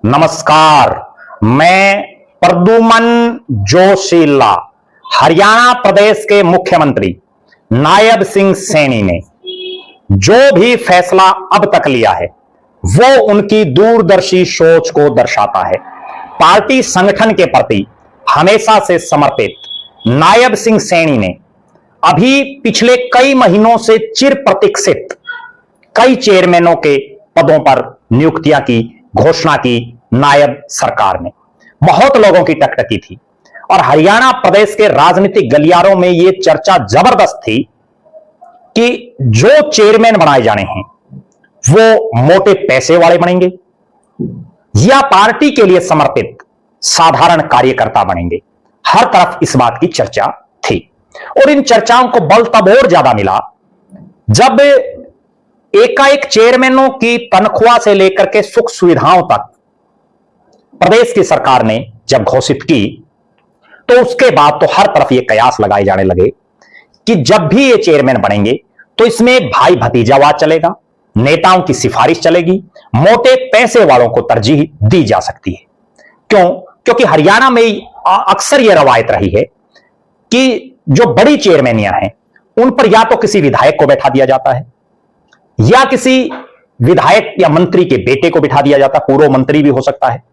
नमस्कार, मैं प्रद्युमन जोशीला हरियाणा प्रदेश के मुख्यमंत्री नायब सिंह सैनी ने जो भी फैसला अब तक लिया है वो उनकी दूरदर्शी सोच को दर्शाता है। पार्टी संगठन के प्रति हमेशा से समर्पित नायब सिंह सैनी ने अभी पिछले कई महीनों से चिर प्रतीक्षित कई चेयरमैनों के पदों पर नियुक्तियां की घोषणा की। नायब सरकार ने बहुत लोगों की टकटकी थी और हरियाणा प्रदेश के राजनीतिक गलियारों में यह चर्चा जबरदस्त थी कि जो चेयरमैन बनाए जाने हैं वो मोटे पैसे वाले बनेंगे या पार्टी के लिए समर्पित साधारण कार्यकर्ता बनेंगे। हर तरफ इस बात की चर्चा थी और इन चर्चाओं को बल तब और ज्यादा मिला जब एकाएक चेयरमैनों की तनख्वाह से लेकर के सुख सुविधाओं तक प्रदेश की सरकार ने जब घोषित की तो उसके बाद तो हर तरफ ये कयास लगाए जाने लगे कि जब भी ये चेयरमैन बनेंगे तो इसमें भाई भतीजावाद चलेगा, नेताओं की सिफारिश चलेगी, मोटे पैसे वालों को तरजीह दी जा सकती है। क्यों? क्योंकि हरियाणा में अक्सर यह रवायत रही है कि जो बड़ी चेयरमैनियां हैं उन पर या तो किसी विधायक को बैठा दिया जाता है या किसी विधायक या मंत्री के बेटे को बिठा दिया जाता है, पूर्व मंत्री भी हो सकता है,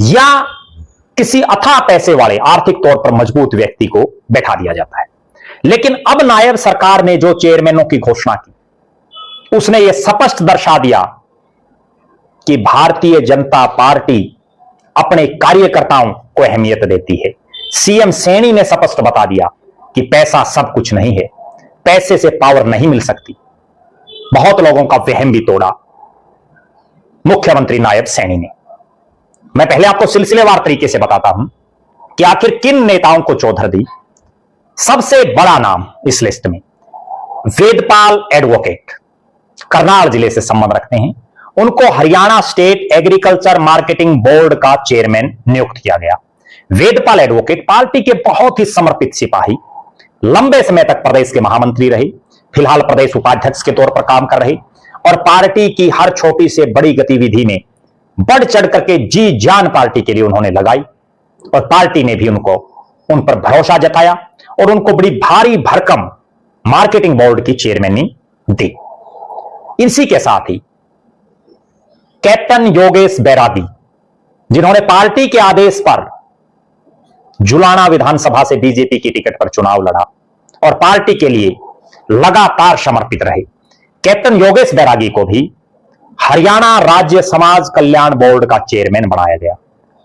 या किसी अथाह पैसे वाले आर्थिक तौर पर मजबूत व्यक्ति को बैठा दिया जाता है। लेकिन अब नायब सरकार ने जो चेयरमैनों की घोषणा की उसने यह स्पष्ट दर्शा दिया कि भारतीय जनता पार्टी अपने कार्यकर्ताओं को अहमियत देती है। सीएम सैनी ने स्पष्ट बता दिया कि पैसा सब कुछ नहीं है, पैसे से पावर नहीं मिल सकती। बहुत लोगों का वहम भी तोड़ा मुख्यमंत्री नायब सैनी ने। मैं पहले आपको सिलसिलेवार तरीके से बताता हूं कि आखिर किन नेताओं को चौधर दी। सबसे बड़ा नाम इस लिस्ट में वेदपाल एडवोकेट, करनाल जिले से संबंध रखते हैं। उनको Haryana state agriculture marketing board का चेयरमैन नियुक्त किया गया। वेदपाल एडवोकेट पार्टी के बहुत ही समर्पित सिपाही, लंबे समय तक प्रदेश के महामंत्री रहे, फिलहाल प्रदेश उपाध्यक्ष के तौर पर काम कर रहे और पार्टी की हर छोटी से बड़ी गतिविधि में बढ़ चढ़ करके जी जान पार्टी के लिए उन्होंने लगाई और पार्टी ने भी उन पर भरोसा जताया और उनको बड़ी भारी भरकम मार्केटिंग बोर्ड की चेयरमैनी दी। इसी के साथ ही कैप्टन योगेश बैरागी, जिन्होंने पार्टी के आदेश पर जुलाना विधानसभा से बीजेपी की टिकट पर चुनाव लड़ा और पार्टी के लिए लगातार समर्पित रहे, कैप्टन योगेश बैरागी को भी हरियाणा राज्य समाज कल्याण बोर्ड का चेयरमैन बनाया गया।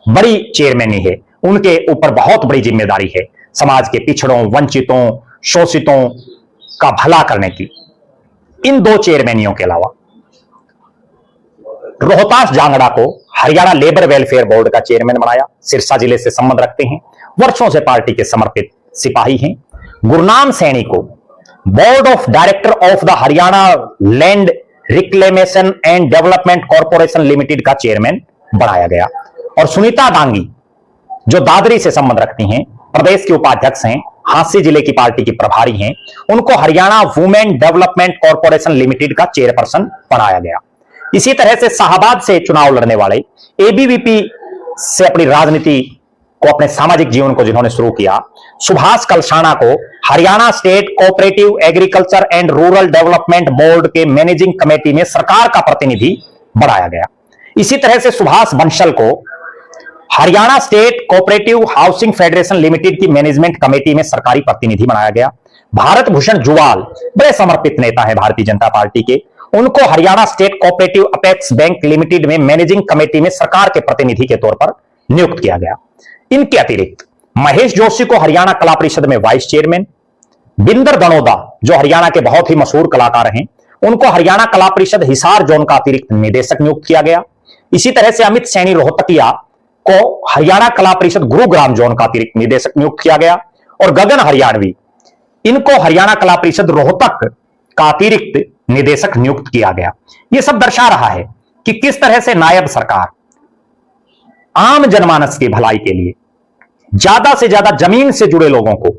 बड़ी चेयरमैनी है, उनके ऊपर बहुत बड़ी जिम्मेदारी है समाज के पिछड़ों, वंचितों, शोषितों का भला करने की। इन दो चेयरमैनियों के अलावा रोहतास जांगड़ा को हरियाणा लेबर वेलफेयर बोर्ड का चेयरमैन बनाया। सिरसा जिले से संबंध रखते हैं, वर्षों से पार्टी के समर्पित सिपाही हैं। गुरनाम सैनी को board of director of the Haryana land reclamation and development corporation limited का चेयरमैन बनाया गया। और सुनीता डांगी, जो दादरी से संबंध रखती हैं, प्रदेश की उपाध्यक्ष हैं, हांसी जिले की पार्टी की प्रभारी हैं, उनको Haryana women development corporation limited का चेयरपर्सन बनाया गया। इसी तरह से शाहबाद से चुनाव लड़ने वाले, एबीवीपी से अपनी राजनीति को, अपने सामाजिक जीवन को जिन्होंने शुरू किया, सुभाष कलसाना को Haryana state cooperative agriculture and rural development board के मैनेजिंग कमेटी में सरकार का प्रतिनिधि बनाया गया। इसी तरह से सुभाष बंसल को Haryana state cooperative housing federation limited की मैनेजमेंट कमेटी में सरकारी प्रतिनिधि बनाया गया। भारत भूषण जुवाल बड़े समर्पित नेता है भारतीय जनता पार्टी के, उनको Haryana state cooperative apex bank limited में मैनेजिंग कमेटी में सरकार के प्रतिनिधि के तौर पर नियुक्त किया गया। इनके अतिरिक्त महेश जोशी को हरियाणा कला परिषद में वाइस चेयरमैन, बिंदर दनोदा जो हरियाणा के बहुत ही मशहूर कलाकार हैं, उनको हरियाणा कला परिषद हिसार जोन का अतिरिक्त निदेशक नियुक्त किया गया। इसी तरह से अमित सैनी रोहतकिया को हरियाणा कला परिषद गुरुग्राम जोन का अतिरिक्त निदेशक नियुक्त किया गया और गगन हरियाणवी, इनको हरियाणा कला परिषद रोहतक का अतिरिक्त निदेशक नियुक्त किया गया। यह सब दर्शा रहा है कि किस तरह से नायब सरकार आम जनमानस की भलाई के लिए ज्यादा से ज्यादा जमीन से जुड़े लोगों को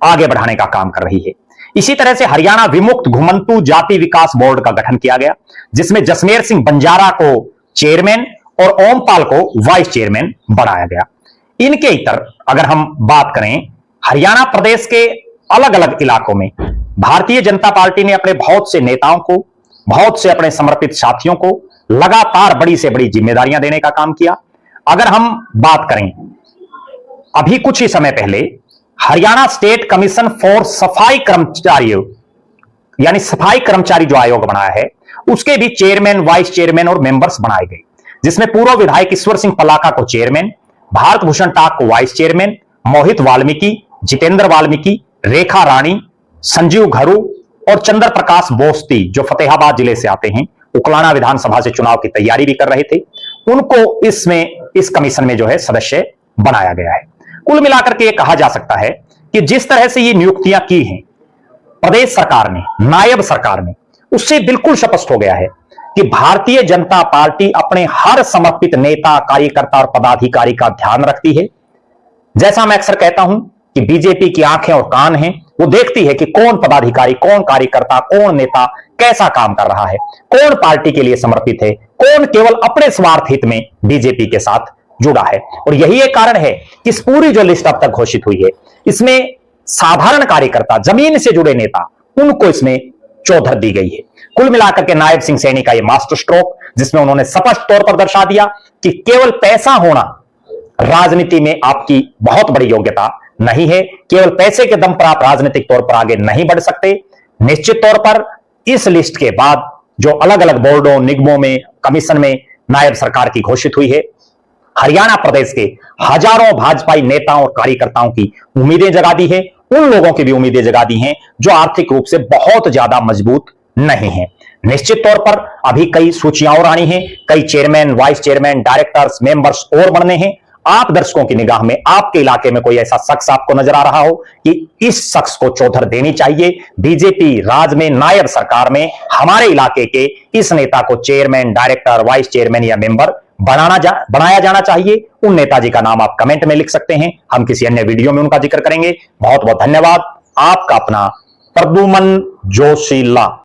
आगे बढ़ाने का काम कर रही है। इसी तरह से हरियाणा विमुक्त घुमंतु जाति विकास बोर्ड का गठन किया गया, जिसमें जसमेर सिंह बंजारा को चेयरमैन और ओमपाल को वाइस चेयरमैन बनाया गया। इनके इतर अगर हम बात करें, हरियाणा प्रदेश के अलग अलग इलाकों में भारतीय जनता पार्टी ने अपने बहुत से नेताओं को, बहुत से अपने समर्पित साथियों को लगातार बड़ी से बड़ी जिम्मेदारियां देने का काम किया। अगर हम बात करें, अभी कुछ ही समय पहले हरियाणा स्टेट कमीशन फॉर सफाई कर्मचारियों, यानी सफाई कर्मचारी जो आयोग बनाया है, उसके भी चेयरमैन, वाइस चेयरमैन और मेंबर्स बनाए गए, जिसमें पूर्व विधायक ईश्वर सिंह पलाका को चेयरमैन, भारत भूषण टाक को वाइस चेयरमैन, मोहित वाल्मीकि, जितेंद्र वाल्मीकि, रेखा रानी, संजीव घरू और चंद्र प्रकाश बोस्ती जो फतेहाबाद जिले से आते हैं, उकलाना विधानसभा से चुनाव की तैयारी भी कर रहे थे, उनको इस कमीशन में जो है सदस्य बनाया गया है। कुल मिलाकर के ये कहा जा सकता है कि जिस तरह से ये नियुक्तियां की हैं प्रदेश सरकार ने, नायब सरकार ने, उससे बिल्कुल स्पष्ट हो गया है कि भारतीय जनता पार्टी अपने हर समर्पित नेता, कार्यकर्ता और पदाधिकारी का ध्यान रखती है। जैसा मैं अक्सर कहता हूं कि बीजेपी की आंखें और कान हैं, वो देखती है कि कौन पदाधिकारी, कौन कार्यकर्ता, कौन नेता कैसा काम कर रहा है, कौन पार्टी के लिए समर्पित है, कौन केवल अपने स्वार्थ हित में बीजेपी के साथ जुड़ा है। और यही एक कारण है कि इस पूरी जो लिस्ट अब तक घोषित हुई है, इसमें साधारण कार्यकर्ता, जमीन से जुड़े नेता, उनको इसमें चौधर दी गई है। कुल मिलाकर के नायब सिंह सैनी का यह मास्टर स्ट्रोक, जिसमें उन्होंने स्पष्ट तौर पर दर्शा दिया कि केवल पैसा होना राजनीति में आपकी बहुत बड़ी योग्यता नहीं है, केवल पैसे के दम पर आप राजनीतिक तौर पर आगे नहीं बढ़ सकते। निश्चित तौर पर इस लिस्ट के बाद जो अलग अलग बोर्डों, निगमों में, कमीशन में नायब सरकार की घोषित हुई है, हरियाणा प्रदेश के हजारों भाजपाई नेताओं और कार्यकर्ताओं की उम्मीदें जगा दी है, उन लोगों की भी उम्मीदें जगा दी हैं जो आर्थिक रूप से बहुत ज्यादा मजबूत नहीं है। निश्चित तौर पर अभी कई सूचियां और आनी हैं, कई chairman, vice chairman, directors, members और बनने हैं। आप दर्शकों की निगाह में आपके इलाके में कोई ऐसा शख्स आपको नजर आ रहा हो कि इस शख्स को चौधर देनी चाहिए, बीजेपी राज में, नायब सरकार में हमारे इलाके के इस नेता को चेयरमैन, डायरेक्टर, वाइस चेयरमैन या मेंबर बनाया जाना चाहिए, उन नेताजी का नाम आप कमेंट में लिख सकते हैं। हम किसी अन्य वीडियो में उनका जिक्र करेंगे। बहुत बहुत धन्यवाद। आपका अपना प्रद्युमन जोशीला।